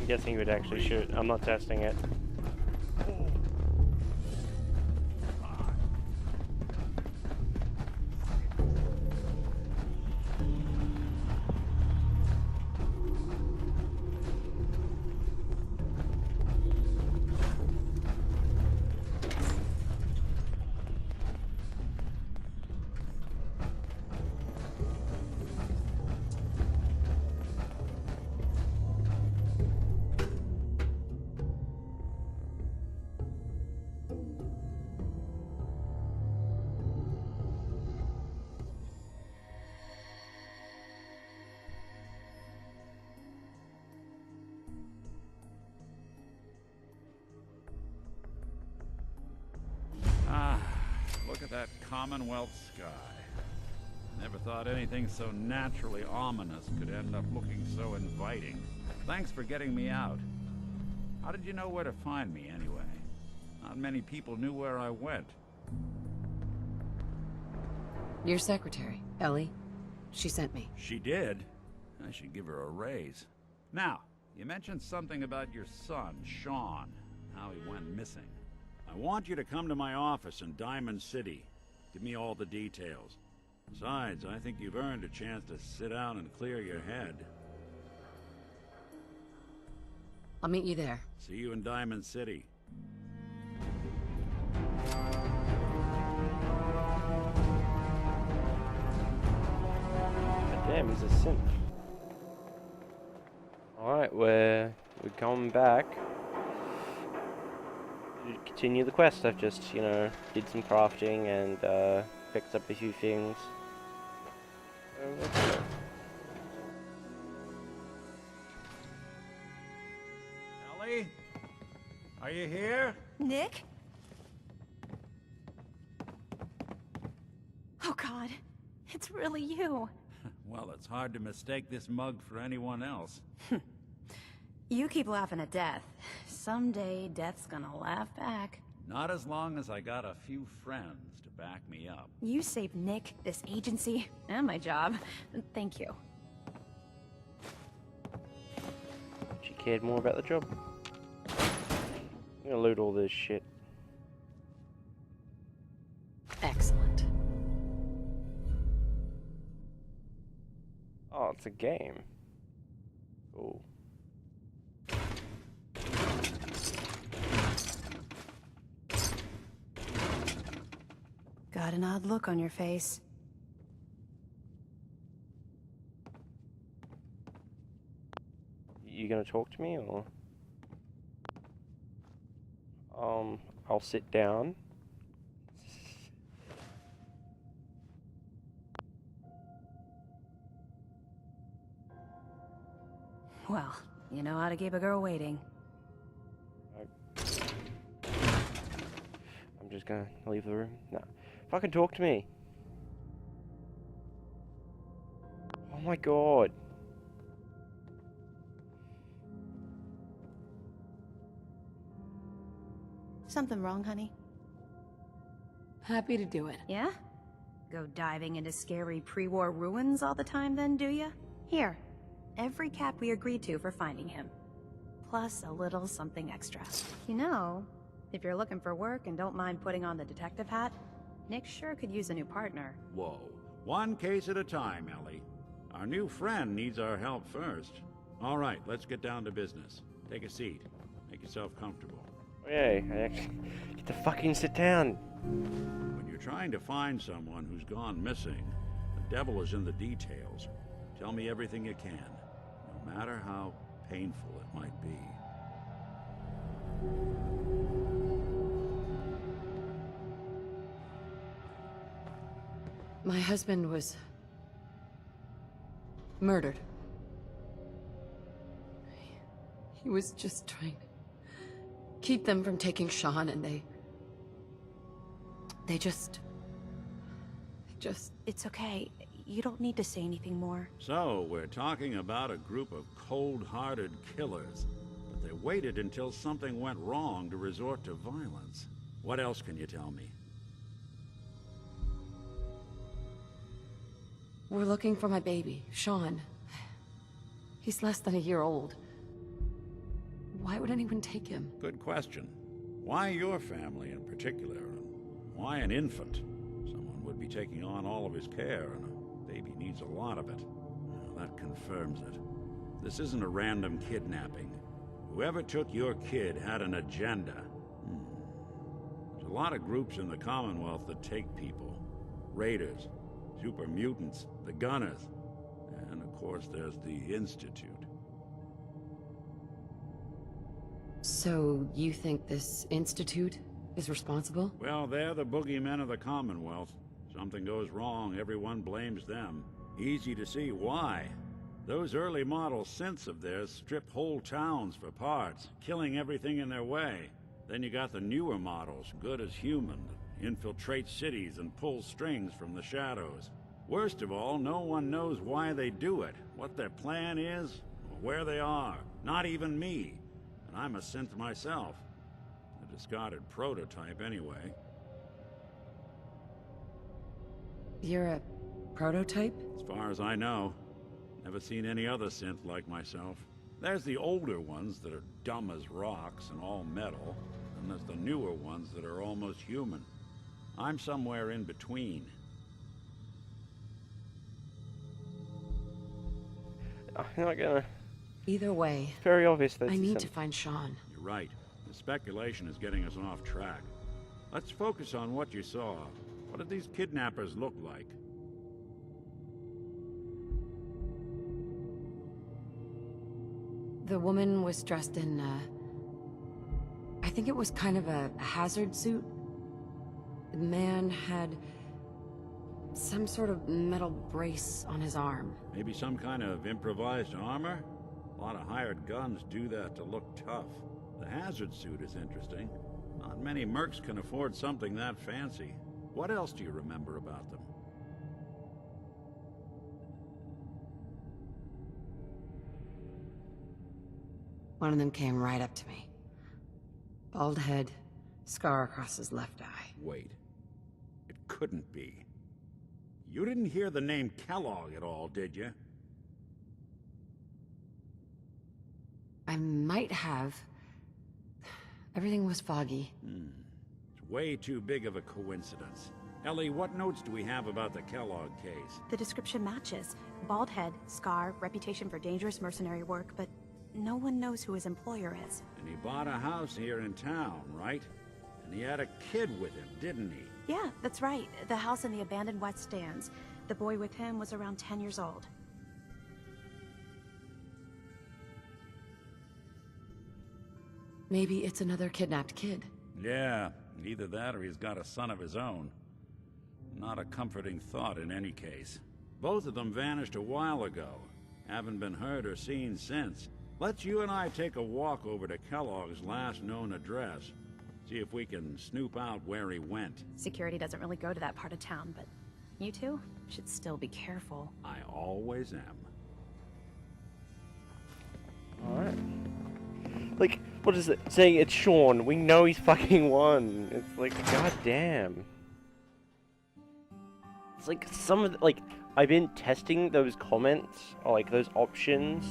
guessing you would actually shoot. I'm not testing it. Look at that Commonwealth sky. Never thought anything so naturally ominous could end up looking so inviting. Thanks for getting me out. How did you know where to find me, anyway? Not many people knew where I went. Your secretary, Ellie. She sent me. She did? I should give her a raise. Now, you mentioned something about your son, Sean, how he went missing. I want you to come to my office in Diamond City. Give me all the details. Besides, I think you've earned a chance to sit down and clear your head. I'll meet you there. See you in Diamond City. Damn, he's a synth. Alright, we're coming back. Continue the quest. I've just, you know, did some crafting and picked up a few things. So let's go. Ellie? Are you here? Nick? Oh God, it's really you. Well, it's hard to mistake this mug for anyone else. You keep laughing at death. Someday, death's gonna laugh back. Not as long as I got a few friends to back me up. You saved Nick, this agency, and my job. Thank you. She cared more about the job. I'm gonna loot all this shit. Excellent. Oh, it's a game. Cool. Got an odd look on your face. You gonna talk to me, or? I'll sit down. Well, you know how to keep a girl waiting. I'm just gonna leave the room. No. Fucking talk to me. Oh my god. Something wrong, honey? Happy to do it. Yeah? Go diving into scary pre-war ruins all the time then, do ya? Here, every cap we agreed to for finding him. Plus a little something extra. You know, if you're looking for work and don't mind putting on the detective hat, Nick sure could use a new partner. Whoa. One case at a time, Ellie. Our new friend needs our help first. All right, let's get down to business. Take a seat. Make yourself comfortable. Yay, I actually get to fucking sit down. When you're trying to find someone who's gone missing, the devil is in the details. Tell me everything you can, no matter how painful it might be. My husband was murdered. He was just trying to keep them from taking Sean, and they just... It's okay. You don't need to say anything more. So, we're talking about a group of cold-hearted killers, but they waited until something went wrong to resort to violence. What else can you tell me? We're looking for my baby, Sean. He's less than a year old. Why would anyone take him? Good question. Why your family in particular? And why an infant? Someone would be taking on all of his care, and a baby needs a lot of it. Well, that confirms it. This isn't a random kidnapping. Whoever took your kid had an agenda. There's a lot of groups in the Commonwealth that take people. Raiders, super mutants, the Gunners, and of course there's the Institute. So, you think this institute is responsible? Well, they're the boogeymen of the Commonwealth. Something goes wrong, everyone blames them. Easy to see why. Those early model synths of theirs strip whole towns for parts, killing everything in their way. Then you got the newer models, good as human, that infiltrate cities and pull strings from the shadows. Worst of all, no one knows why they do it, what their plan is, or where they are. Not even me. And I'm a synth myself. A discarded prototype anyway. You're a prototype? As far as I know. Never seen any other synth like myself. There's the older ones that are dumb as rocks and all metal, and there's the newer ones that are almost human. I'm somewhere in between. I'm not gonna... Either way, Very obvious that I need to find Sean. You're right. The speculation is getting us off track. Let's focus on what you saw. What did these kidnappers look like? The woman was dressed in, I think it was kind of a hazard suit. The man had some sort of metal brace on his arm. Maybe some kind of improvised armor? A lot of hired guns do that to look tough. The hazard suit is interesting. Not many mercs can afford something that fancy. What else do you remember about them? One of them came right up to me. Bald head, scar across his left eye. Wait. It couldn't be. You didn't hear the name Kellogg at all, did you? I might have. Everything was foggy. It's way too big of a coincidence. Ellie, what notes do we have about the Kellogg case? The description matches. Bald head, scar, reputation for dangerous mercenary work, but no one knows who his employer is. And he bought a house here in town, right? And he had a kid with him, didn't he? Yeah, that's right. The house in the abandoned West Stands. The boy with him was around 10 years old. Maybe it's another kidnapped kid. Yeah, either that or he's got a son of his own. Not a comforting thought in any case. Both of them vanished a while ago. Haven't been heard or seen since. Let's you and I take a walk over to Kellogg's last known address. See if we can snoop out where he went. Security doesn't really go to that part of town, but you two should still be careful. I always am. Alright. Like, what is it? Saying it's Sean. We know he's fucking won. It's like, goddamn. It's like some of the, like, I've been testing those comments, or like those options.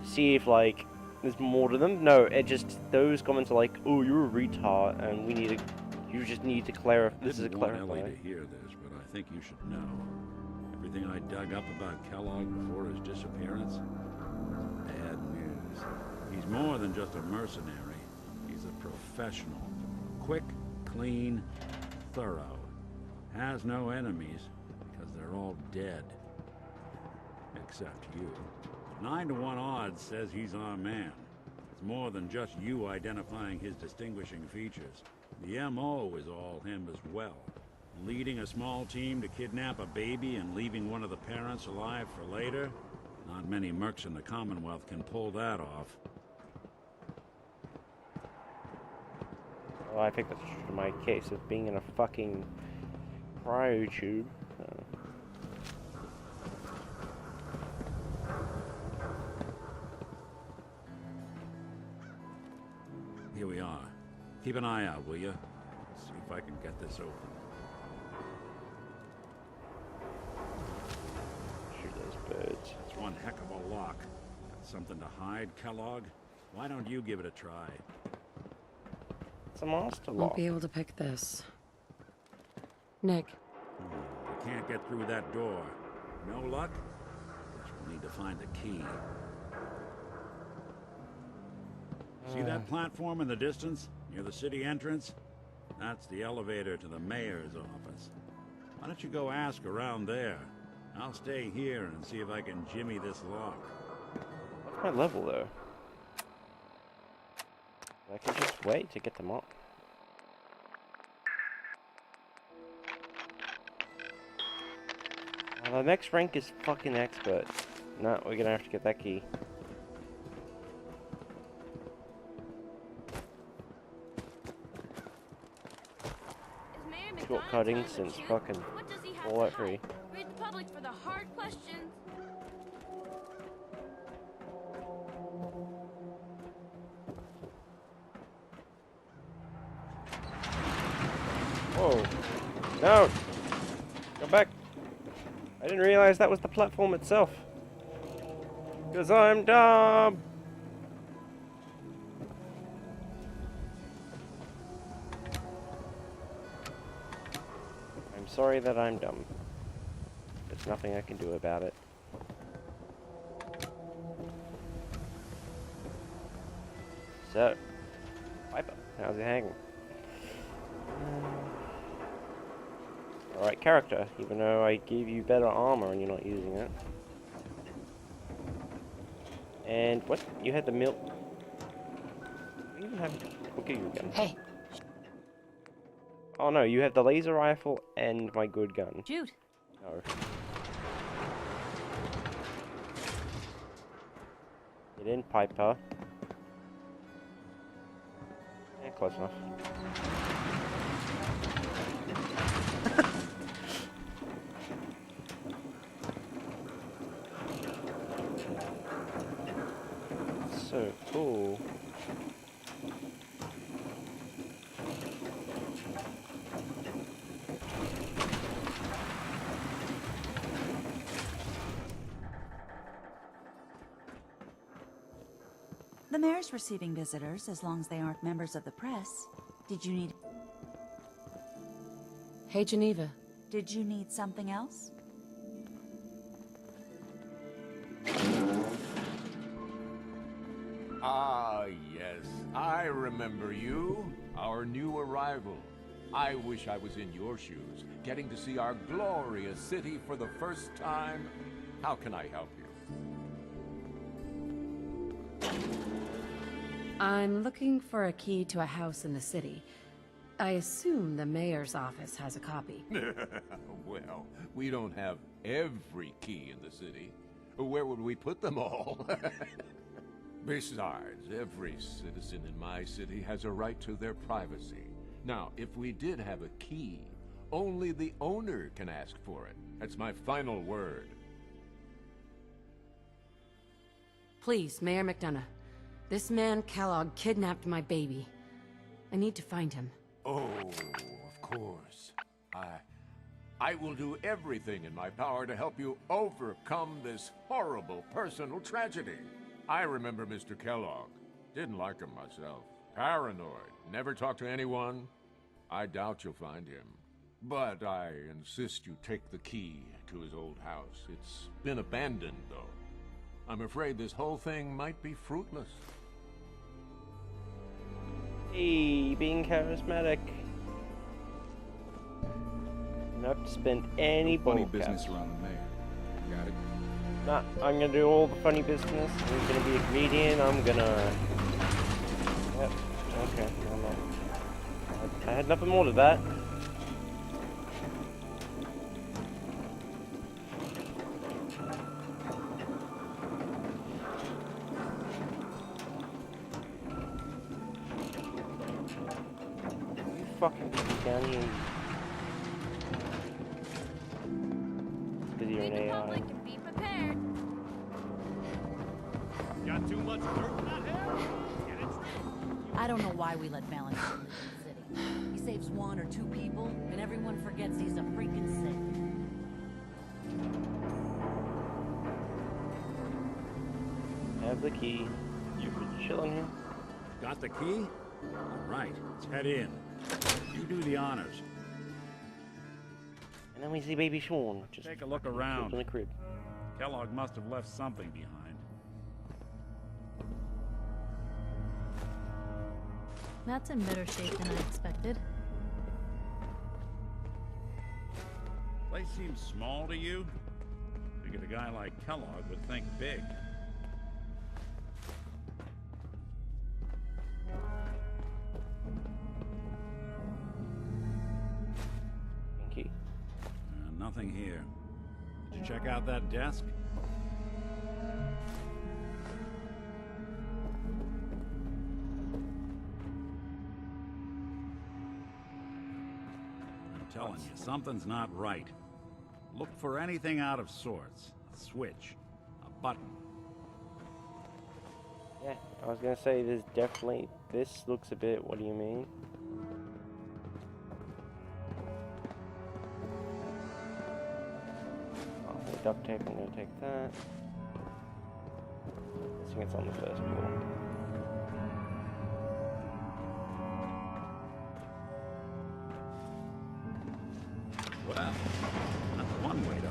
See if like there's more to them. No, it just those comments are like, oh, you're a retard, and we need to. You just need to clarify. This is a Ellie to clarify. hear this, but I think you should know. Everything I dug up about Kellogg before his disappearance, bad news. He's more than just a mercenary. He's a professional. Quick, clean, thorough. Has no enemies, because they're all dead. Except you. 9-to-1 odds says he's our man. It's more than just you identifying his distinguishing features. The M.O. is all him as well. Leading a small team to kidnap a baby and leaving one of the parents alive for later? Not many mercs in the Commonwealth can pull that off. Well, I think that's just my case of being in a fucking cryotube. Here we are. Keep an eye out, will you? See if I can get this open. Shoot those birds. It's one heck of a lock. Got something to hide, Kellogg? Why don't you give it a try? It's a master Won't lock. be able to pick this. Nick, You can't get through that door. No luck? Guess we'll need to find the key. See that platform in the distance, near the city entrance? That's the elevator to the mayor's office. Why don't you go ask around there? I'll stay here and see if I can jimmy this lock. What's my level though? I can just wait to get them up. The next rank is fucking expert. No, we're gonna have to get that key. Shortcutting since fucking Fallout 3. Read the public for the hard questions. Whoa. No! Go back! I didn't realize that was the platform itself. Because I'm dumb! I'm sorry that I'm dumb. There's nothing I can do about it. So, Piper, how's it hanging? Alright, character, even though I gave you better armor and you're not using it. And what? You had the milk. You even have. Look at you again. Hey, Oh no, you have the laser rifle and my good gun. shoot. No. Get in, Piper. Yeah, close enough. So cool. The mayor's receiving visitors as long as they aren't members of the press. Did you need something else? Ah, yes. I remember you. Our new arrival. I wish I was in your shoes, getting to see our glorious city for the first time. How can I help you? I'm looking for a key to a house in the city. I assume the mayor's office has a copy. Well, we don't have every key in the city. Where would we put them all? Besides, every citizen in my city has a right to their privacy. Now, if we did have a key, only the owner can ask for it. That's my final word. Please, Mayor McDonough. This man, Kellogg, kidnapped my baby. I need to find him. Oh, of course. I will do everything in my power to help you overcome this horrible personal tragedy. I remember Mr. Kellogg. Didn't like him myself. Paranoid. Never talked to anyone. I doubt you'll find him. But I insist you take the key to his old house. It's been abandoned, though. I'm afraid this whole thing might be fruitless. Hey, being charismatic. Not to spend any Funny bull business caps. around the mayor. Got it? Nah, I'm gonna do all the funny business. I'm gonna be a comedian. I'm gonna. Yep. Okay. Never mind. I had nothing more to that. You fucking people down here. Because you're an Read the AI. public and be prepared. Got too much dirt in that hair? Get it? I don't know why we let Valentine live in the city. He saves one or two people, and everyone forgets he's a freaking saint. Have the key. You could chill in here. Got the key? All right, let's head in. You do the honors. And then we see baby Sean. Just Take a look chills around. in the crib. Kellogg must have left something behind. That's in better shape than I expected. Place seems small to you? Figured a guy like Kellogg would think big. Pinky. Nothing here. Did you check out that desk? I'm telling you, something's not right. Look for anything out of sorts. A switch. A button. Yeah, I was gonna say there's definitely. This looks a bit. What do you mean? Oh, the duct tape. I'm gonna take that. I think it's on the first floor. Well, that's one way to